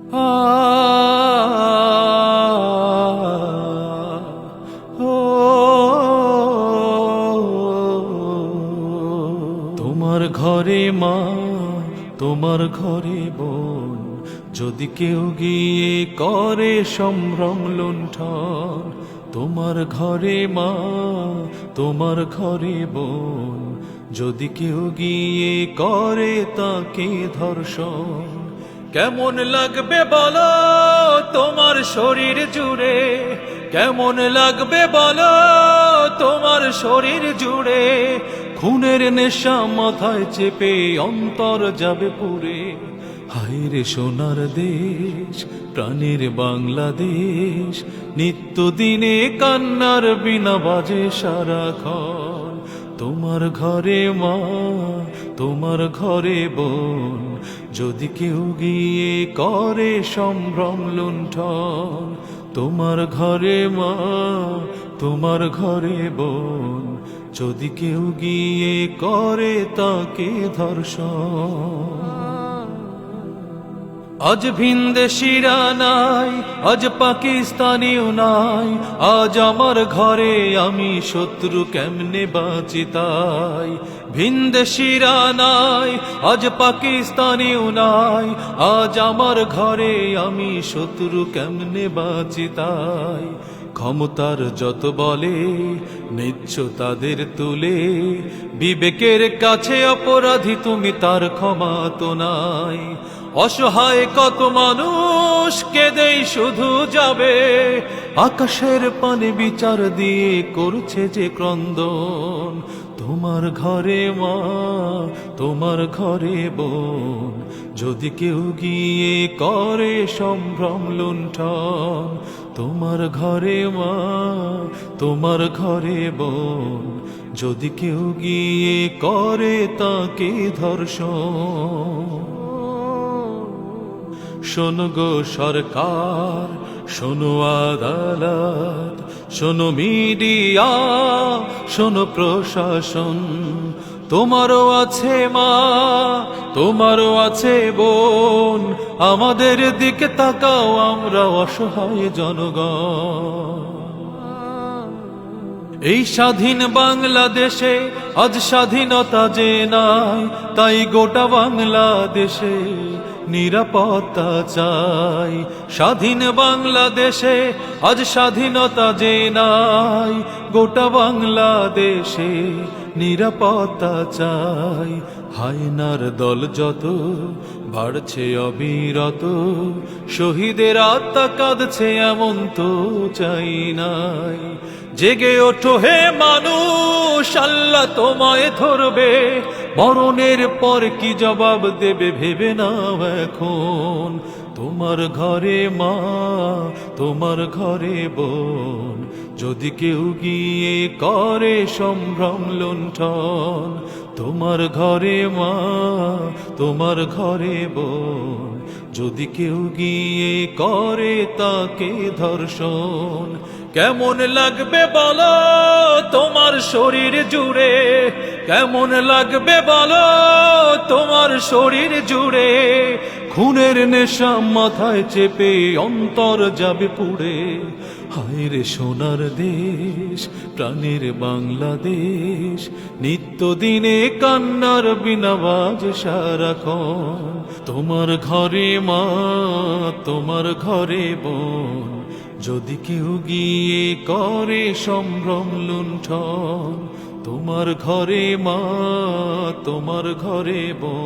আ ও তোমার ঘরে মা, তোমার ঘরে বোন, যদি কেউ গিয়ে করে সম্ভ্রম লুণ্ঠন। তোমার ঘরে মা, তোমার ঘরে বোন, যদি কেউ গিয়ে করে তাকে ধর্ষণ। কেমন লাগবে বলো তোমার শরীর জুড়ে, কেমন লাগবে বলো তোমার শরীর জুড়ে, খুনের নেশা মাথায় চেপে অন্তর যাবে পুরে। হায় রে সোনার দেশ, প্রাণের বাংলাদেশ, নিত্যদিনে কান্নার বিনা বাজে সারাক্ষণ। তোমার ঘরে মা, তোমার ঘরে বোন, যদি কেউ গিয়ে করে সম্ভ্রম লুণ্ঠন। তোমার ঘরে মা, তোমার ঘরে বোন, যদি কেউ গিয়ে করে তাকে ধর্ষণ। আজ ভিনদেশীরা নাই, আজ পাকিস্তানিও নাই, আজ আমার ঘরে আমি শত্রু কেমনে বাঁচি তাই। ভিনদেশীরা নাই, আজ পাকিস্তানিও নাই, আজ আমার ঘরে আমি শত্রু কেমনে বাঁচি তাই। ক্ষমতার যত বলে নিচ্ছ তাদের তুলে, বিবেকের কাছে অপরাধী তুমি, তার ক্ষমা তো নাই। অসহায় কত মানুষ কেঁদেই শুধু যাবে, আকাশের পানে বিচার দিয়ে করছে যে ক্রন্দন। তোমার ঘরে মা, তোমার ঘরে বোন, যদি কেউ গিয়ে করে সম্ভ্রম লুণ্ঠন। তোমার ঘরে মা, তোমার ঘরে বোন, যদি কেউ গিয়ে করে তাকে ধর্ষণ। শোনো গো সরকার, শোনো আদালত, শোনো মিডিয়া, শোনো প্রশাসন, তোমারও আছে মা, তোমারও আছে বোন, আমাদের দিকে তাকাও, আমরা অসহায় জনগণ। এই স্বাধীন বাংলাদেশে আজ স্বাধীনতা যে নাই, তাই গোটা বাংলাদেশে নিরাপত্তা চাই। স্বাধীন বাংলাদেশে আজ স্বাধীনতা যে নাই, গোটা বাংলাদেশে নিরাপত্তা চাই। হায়নার দল যত বাড়ছে অবিরত, শহীদের আত্মা কাঁদছে এমন তো চাই নাই। জেগে ওঠো হে মানুষ, আল্লাহ তোমায় ধরবে, মরণের পর কি জবাব দেবে ভেবে নাও এখন। তোমার ঘরে মা, তোমার ঘরে বোন, যদি কেউ গিয়ে করে সম্ভ্রম লুণ্ঠন। তোমার ঘরে মা, তোমার ঘরে বোন, যদি কেউ গিয়ে করে তাকে ধর্ষণ। কেমন লাগবে বলো তোমার শরীর জুড়ে, কেমন লাগবে বলো তোমার শরীর জুড়ে, খুনের নেশা মাথায় চেপে অন্তর যাবে পুড়ে। হায় রে সোনার দেশ, প্রাণের বাংলাদেশ, নিত্যদিনে কান্নার বিনা বাজে সারাক্ষণ। তোমার ঘরে মা, তোমার ঘরে বোন, যদি কেউ গিয়ে করে সম্ভ্রম লুণ্ঠন। তোমার ঘরে মা, তোমার ঘরে বোন।